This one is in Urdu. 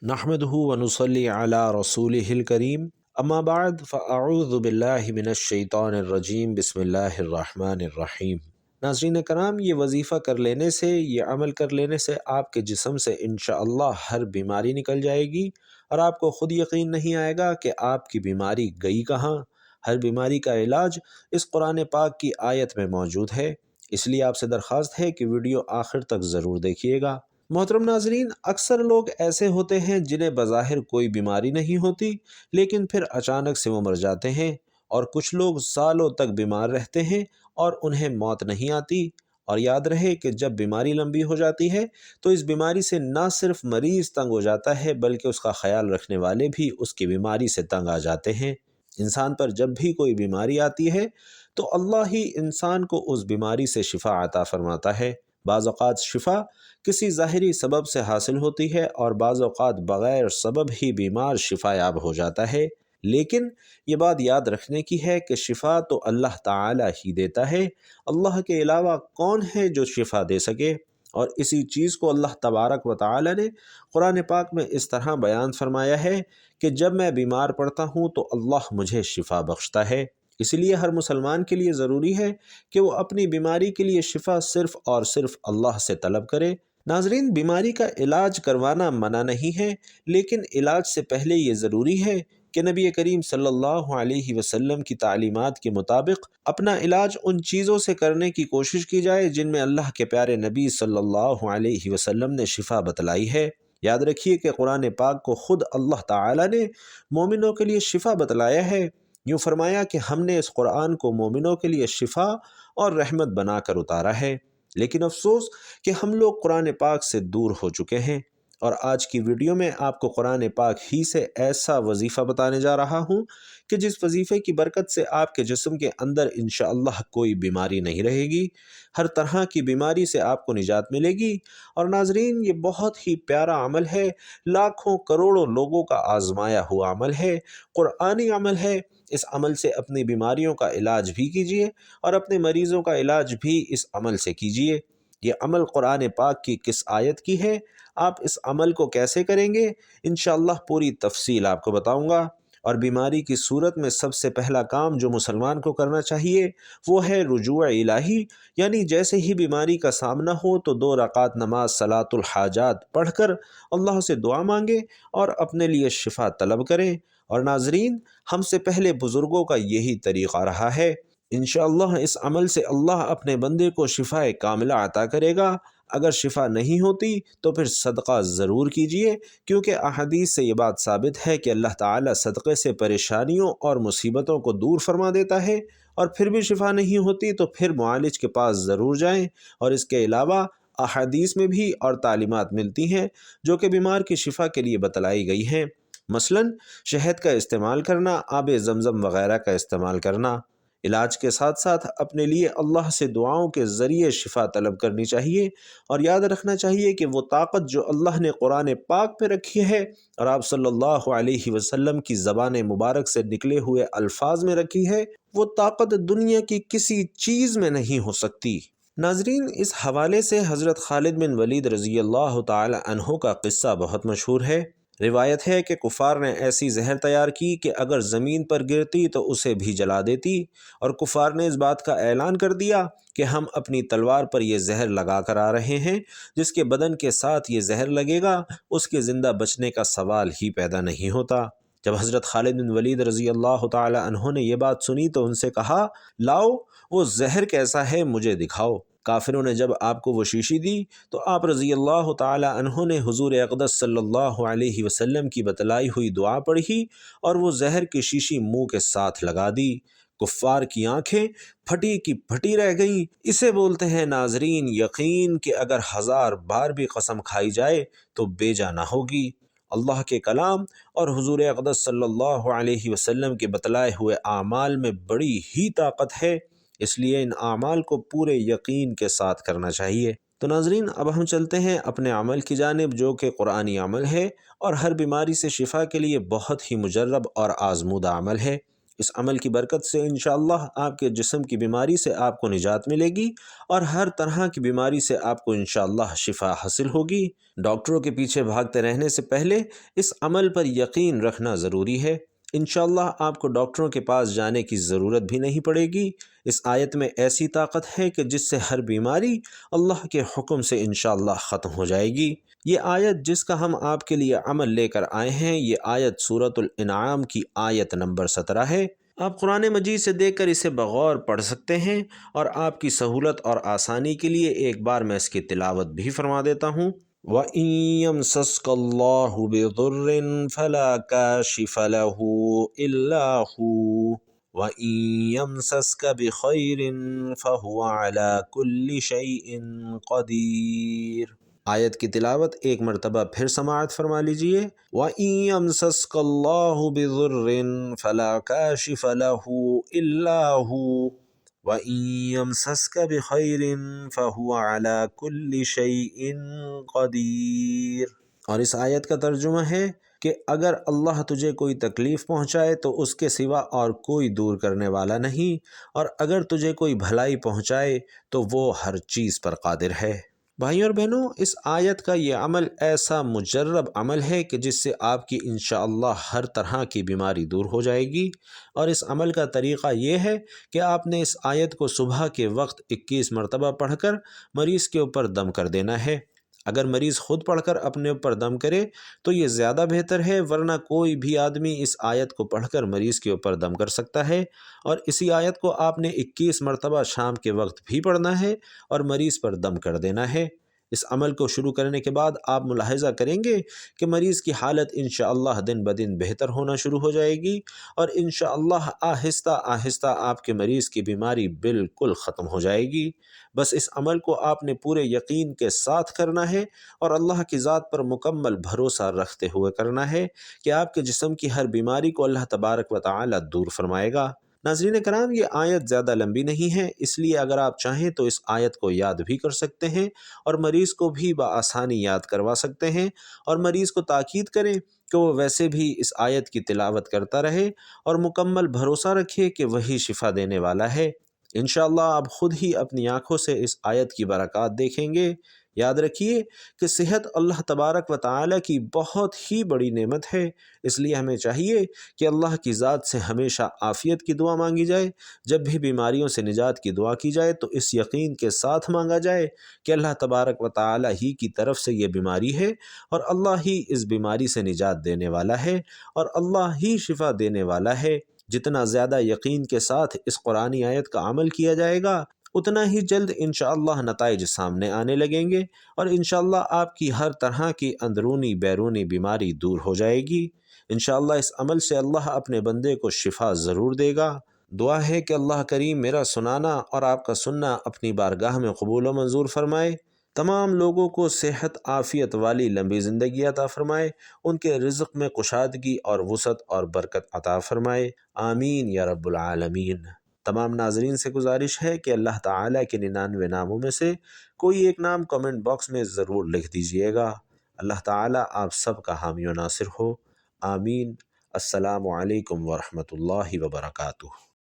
نحمدہ ونصلی علی رسولہ الکریم اما بعد فاعوذ باللہ من الشیطان الرجیم بسم اللہ الرحمن الرحیم۔ ناظرین کرام، یہ وظیفہ کر لینے سے، یہ عمل کر لینے سے آپ کے جسم سے انشاءاللہ ہر بیماری نکل جائے گی اور آپ کو خود یقین نہیں آئے گا کہ آپ کی بیماری گئی کہاں۔ ہر بیماری کا علاج اس قرآن پاک کی آیت میں موجود ہے، اس لیے آپ سے درخواست ہے کہ ویڈیو آخر تک ضرور دیکھیے گا۔ محترم ناظرین، اکثر لوگ ایسے ہوتے ہیں جنہیں بظاہر کوئی بیماری نہیں ہوتی، لیکن پھر اچانک سے وہ مر جاتے ہیں، اور کچھ لوگ سالوں تک بیمار رہتے ہیں اور انہیں موت نہیں آتی۔ اور یاد رہے کہ جب بیماری لمبی ہو جاتی ہے تو اس بیماری سے نہ صرف مریض تنگ ہو جاتا ہے بلکہ اس کا خیال رکھنے والے بھی اس کی بیماری سے تنگ آ جاتے ہیں۔ انسان پر جب بھی کوئی بیماری آتی ہے تو اللہ ہی انسان کو اس بیماری سے شفا عطا فرماتا ہے۔ بعض اوقات شفا کسی ظاہری سبب سے حاصل ہوتی ہے اور بعض اوقات بغیر سبب ہی بیمار شفا یاب ہو جاتا ہے، لیکن یہ بات یاد رکھنے کی ہے کہ شفا تو اللہ تعالی ہی دیتا ہے۔ اللہ کے علاوہ کون ہے جو شفا دے سکے؟ اور اسی چیز کو اللہ تبارک و تعالی نے قرآن پاک میں اس طرح بیان فرمایا ہے کہ جب میں بیمار پڑتا ہوں تو اللہ مجھے شفا بخشتا ہے۔ اس لیے ہر مسلمان کے لیے ضروری ہے کہ وہ اپنی بیماری کے لیے شفا صرف اور صرف اللہ سے طلب کرے۔ ناظرین، بیماری کا علاج کروانا منع نہیں ہے، لیکن علاج سے پہلے یہ ضروری ہے کہ نبی کریم صلی اللہ علیہ وسلم کی تعلیمات کے مطابق اپنا علاج ان چیزوں سے کرنے کی کوشش کی جائے جن میں اللہ کے پیارے نبی صلی اللہ علیہ وسلم نے شفا بتلائی ہے۔ یاد رکھیے کہ قرآن پاک کو خود اللہ تعالی نے مومنوں کے لیے شفا بتلایا ہے۔ یوں فرمایا کہ ہم نے اس قرآن کو مومنوں کے لیے شفا اور رحمت بنا کر اتارا ہے، لیکن افسوس کہ ہم لوگ قرآن پاک سے دور ہو چکے ہیں۔ اور آج کی ویڈیو میں آپ کو قرآن پاک ہی سے ایسا وظیفہ بتانے جا رہا ہوں کہ جس وظیفے کی برکت سے آپ کے جسم کے اندر انشاءاللہ کوئی بیماری نہیں رہے گی، ہر طرح کی بیماری سے آپ کو نجات ملے گی۔ اور ناظرین، یہ بہت ہی پیارا عمل ہے، لاکھوں کروڑوں لوگوں کا آزمایا ہوا عمل ہے، قرآنی عمل ہے۔ اس عمل سے اپنی بیماریوں کا علاج بھی کیجیے اور اپنے مریضوں کا علاج بھی اس عمل سے کیجیے۔ یہ عمل قرآن پاک کی کس آیت کی ہے، آپ اس عمل کو کیسے کریں گے، انشاءاللہ پوری تفصیل آپ کو بتاؤں گا۔ اور بیماری کی صورت میں سب سے پہلا کام جو مسلمان کو کرنا چاہیے وہ ہے رجوع الہی، یعنی جیسے ہی بیماری کا سامنا ہو تو 2 رکعت نماز صلاۃ الحاجات پڑھ کر اللہ سے دعا مانگے اور اپنے لیے شفا طلب کریں۔ اور ناظرین، ہم سے پہلے بزرگوں کا یہی طریقہ رہا ہے۔ انشاءاللہ اس عمل سے اللہ اپنے بندے کو شفا کاملہ عطا کرے گا۔ اگر شفا نہیں ہوتی تو پھر صدقہ ضرور کیجیے، کیونکہ احادیث سے یہ بات ثابت ہے کہ اللہ تعالیٰ صدقے سے پریشانیوں اور مصیبتوں کو دور فرما دیتا ہے۔ اور پھر بھی شفا نہیں ہوتی تو پھر معالج کے پاس ضرور جائیں۔ اور اس کے علاوہ احادیث میں بھی اور تعلیمات ملتی ہیں جو کہ بیمار کی شفا کے لیے بتلائی گئی ہیں، مثلاً شہد کا استعمال کرنا، آب زمزم وغیرہ کا استعمال کرنا۔ علاج کے ساتھ ساتھ اپنے لیے اللہ سے دعاؤں کے ذریعے شفا طلب کرنی چاہیے، اور یاد رکھنا چاہیے کہ وہ طاقت جو اللہ نے قرآن پاک پہ رکھی ہے اور آپ صلی اللہ علیہ وسلم کی زبان مبارک سے نکلے ہوئے الفاظ میں رکھی ہے، وہ طاقت دنیا کی کسی چیز میں نہیں ہو سکتی۔ ناظرین، اس حوالے سے حضرت خالد بن ولید رضی اللہ تعالی عنہ کا قصہ بہت مشہور ہے۔ روایت ہے کہ کفار نے ایسی زہر تیار کی کہ اگر زمین پر گرتی تو اسے بھی جلا دیتی، اور کفار نے اس بات کا اعلان کر دیا کہ ہم اپنی تلوار پر یہ زہر لگا کر آ رہے ہیں، جس کے بدن کے ساتھ یہ زہر لگے گا اس کے زندہ بچنے کا سوال ہی پیدا نہیں ہوتا۔ جب حضرت خالد بن ولید رضی اللہ تعالی عنہ نے یہ بات سنی تو ان سے کہا، لاؤ وہ زہر کیسا ہے مجھے دکھاؤ۔ کافروں نے جب آپ کو وہ شیشی دی تو آپ رضی اللہ تعالی عنہ نے حضور اقدس صلی اللہ علیہ وسلم کی بتلائی ہوئی دعا پڑھی اور وہ زہر کی شیشی منہ کے ساتھ لگا دی۔ کفار کی آنکھیں پھٹی کی پھٹی رہ گئیں۔ اسے بولتے ہیں ناظرین یقین کہ اگر 1000 بار بھی قسم کھائی جائے تو بیجا نہ ہوگی۔ اللہ کے کلام اور حضور اقدس صلی اللہ علیہ وسلم کے بتلائے ہوئے اعمال میں بڑی ہی طاقت ہے، اس لیے ان اعمال کو پورے یقین کے ساتھ کرنا چاہیے۔ تو ناظرین، اب ہم چلتے ہیں اپنے عمل کی جانب جو کہ قرآنی عمل ہے اور ہر بیماری سے شفا کے لیے بہت ہی مجرب اور آزمودہ عمل ہے۔ اس عمل کی برکت سے انشاءاللہ آپ کے جسم کی بیماری سے آپ کو نجات ملے گی اور ہر طرح کی بیماری سے آپ کو انشاءاللہ شفا حاصل ہوگی۔ ڈاکٹروں کے پیچھے بھاگتے رہنے سے پہلے اس عمل پر یقین رکھنا ضروری ہے۔ انشاءاللہ آپ کو ڈاکٹروں کے پاس جانے کی ضرورت بھی نہیں پڑے گی۔ اس آیت میں ایسی طاقت ہے کہ جس سے ہر بیماری اللہ کے حکم سے انشاءاللہ ختم ہو جائے گی۔ یہ آیت جس کا ہم آپ کے لیے عمل لے کر آئے ہیں، یہ آیت سورۃ الانعام کی آیت نمبر 17 ہے۔ آپ قرآن مجید سے دیکھ کر اسے بغور پڑھ سکتے ہیں، اور آپ کی سہولت اور آسانی کے لیے ایک بار میں اس کی تلاوت بھی فرما دیتا ہوں۔ وَإِن يَمْسَسْكَ اللَّهُ بِضُرٍّ فَلَا كَاشِفَ لَهُ إِلَّا هُوَ وَإِن يَمْسَسْكَ بِخَيْرٍ فَهُوَ عَلَى كُلِّ شَيْءٍ قَدِيرٌ۔ آیت کی تلاوت ایک مرتبہ پھر سماعت فرما لیجئے۔ وَإِن يَمْسَسْكَ اللَّهُ بِضُرٍّ فَلَا كَاشِفَ لَهُ إِلَّا هُوَ وَإِن يَمْسَسْكَ بِخَيْرٍ فَهُوَ عَلَى كُلِّ شَيْءٍ قَدِيرٌ۔ اور اس آیت کا ترجمہ ہے کہ اگر اللہ تجھے کوئی تکلیف پہنچائے تو اس کے سوا اور کوئی دور کرنے والا نہیں، اور اگر تجھے کوئی بھلائی پہنچائے تو وہ ہر چیز پر قادر ہے۔ بھائیوں اور بہنوں، اس آیت کا یہ عمل ایسا مجرب عمل ہے کہ جس سے آپ کی انشاءاللہ ہر طرح کی بیماری دور ہو جائے گی۔ اور اس عمل کا طریقہ یہ ہے کہ آپ نے اس آیت کو صبح کے وقت 21 مرتبہ پڑھ کر مریض کے اوپر دم کر دینا ہے۔ اگر مریض خود پڑھ کر اپنے اوپر دم کرے تو یہ زیادہ بہتر ہے، ورنہ کوئی بھی آدمی اس آیت کو پڑھ کر مریض کے اوپر دم کر سکتا ہے۔ اور اسی آیت کو آپ نے 21 مرتبہ شام کے وقت بھی پڑھنا ہے اور مریض پر دم کر دینا ہے۔ اس عمل کو شروع کرنے کے بعد آپ ملاحظہ کریں گے کہ مریض کی حالت انشاءاللہ دن بدن بہتر ہونا شروع ہو جائے گی، اور انشاءاللہ آہستہ آہستہ آپ کے مریض کی بیماری بالکل ختم ہو جائے گی۔ بس اس عمل کو آپ نے پورے یقین کے ساتھ کرنا ہے اور اللہ کی ذات پر مکمل بھروسہ رکھتے ہوئے کرنا ہے کہ آپ کے جسم کی ہر بیماری کو اللہ تبارک و تعالی دور فرمائے گا۔ ناظرین کرام، یہ آیت زیادہ لمبی نہیں ہے، اس لیے اگر آپ چاہیں تو اس آیت کو یاد بھی کر سکتے ہیں اور مریض کو بھی بآسانی یاد کروا سکتے ہیں، اور مریض کو تاکید کریں کہ وہ ویسے بھی اس آیت کی تلاوت کرتا رہے اور مکمل بھروسہ رکھے کہ وہی شفا دینے والا ہے۔ انشاءاللہ آپ خود ہی اپنی آنکھوں سے اس آیت کی برکات دیکھیں گے۔ یاد رکھیے کہ صحت اللہ تبارک و تعالی کی بہت ہی بڑی نعمت ہے، اس لیے ہمیں چاہیے کہ اللہ کی ذات سے ہمیشہ عافیت کی دعا مانگی جائے۔ جب بھی بیماریوں سے نجات کی دعا کی جائے تو اس یقین کے ساتھ مانگا جائے کہ اللہ تبارک و تعالی ہی کی طرف سے یہ بیماری ہے، اور اللہ ہی اس بیماری سے نجات دینے والا ہے، اور اللہ ہی شفا دینے والا ہے۔ جتنا زیادہ یقین کے ساتھ اس قرآنی آیت کا عمل کیا جائے گا، اتنا ہی جلد انشاءاللہ نتائج سامنے آنے لگیں گے، اور انشاءاللہ آپ کی ہر طرح کی اندرونی بیرونی بیماری دور ہو جائے گی۔ انشاءاللہ اس عمل سے اللہ اپنے بندے کو شفا ضرور دے گا۔ دعا ہے کہ اللہ کریم میرا سنانا اور آپ کا سننا اپنی بارگاہ میں قبول و منظور فرمائے، تمام لوگوں کو صحت عافیت والی لمبی زندگی عطا فرمائے، ان کے رزق میں کشادگی اور وسعت اور برکت عطا فرمائے، آمین یا رب العالمین۔ تمام ناظرین سے گزارش ہے کہ اللہ تعالیٰ کے 99 ناموں میں سے کوئی ایک نام کمنٹ باکس میں ضرور لکھ دیجئے گا۔ اللہ تعالیٰ آپ سب کا حامی و ناصر ہو، آمین۔ السلام علیکم ورحمۃ اللہ وبرکاتہ۔